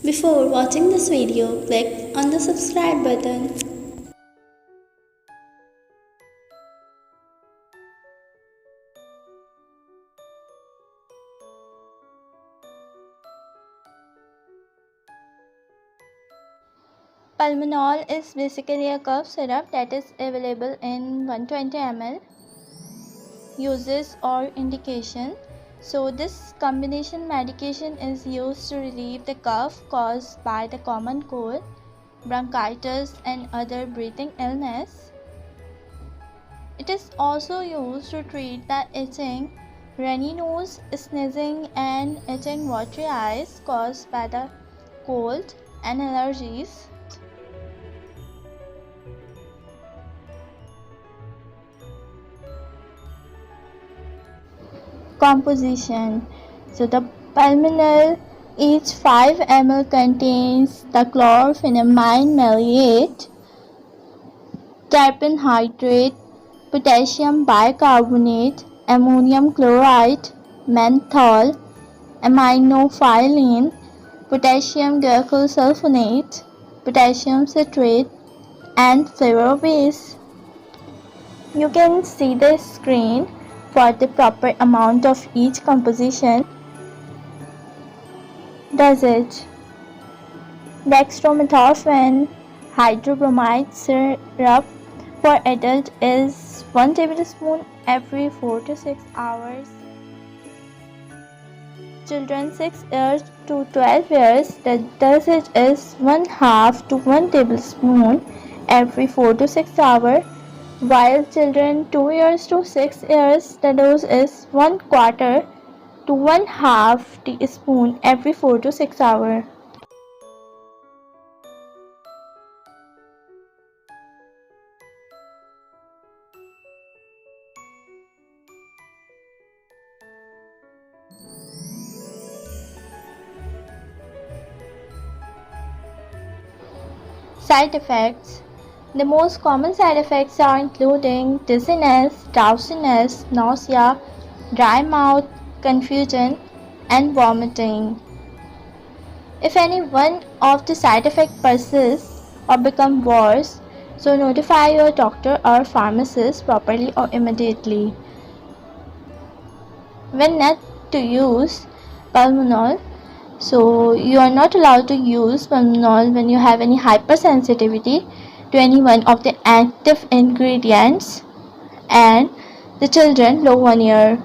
Before watching this video, click on the subscribe button. Pulmonol is basically a cough syrup that is available in 120 ml. Uses or indication. So this combination medication is used to relieve the cough caused by the common cold, bronchitis and other breathing illness. It is also used to treat the itching, runny nose, sneezing and itching watery eyes caused by the cold and allergies. Composition. So the pulmonol, each 5 ml contains the chlorphenamine maleate, terpen hydrate, potassium bicarbonate, ammonium chloride, menthol, aminophylline, potassium glycosylphonate, potassium citrate, and flavor base. You can see the screen for the proper amount of each composition. Dosage. Dextromethorphan hydrobromide syrup for adult is 1 tablespoon every 4 to 6 hours. Children 6 years to 12 years, the dosage is 1/2 to 1 tablespoon every 4 to 6 hours. While children 2 years to 6 years, the dose is 1/4 to 1/2 teaspoon every 4 to 6 hours. Side effects. The most common side effects are including dizziness, drowsiness, nausea, dry mouth, confusion, and vomiting. If any one of the side effects persists or become worse, so notify your doctor or pharmacist properly or immediately. When not to use pulmonol, so you are not allowed to use pulmonol when you have any hypersensitivity to any one of the active ingredients and the children below 1 year.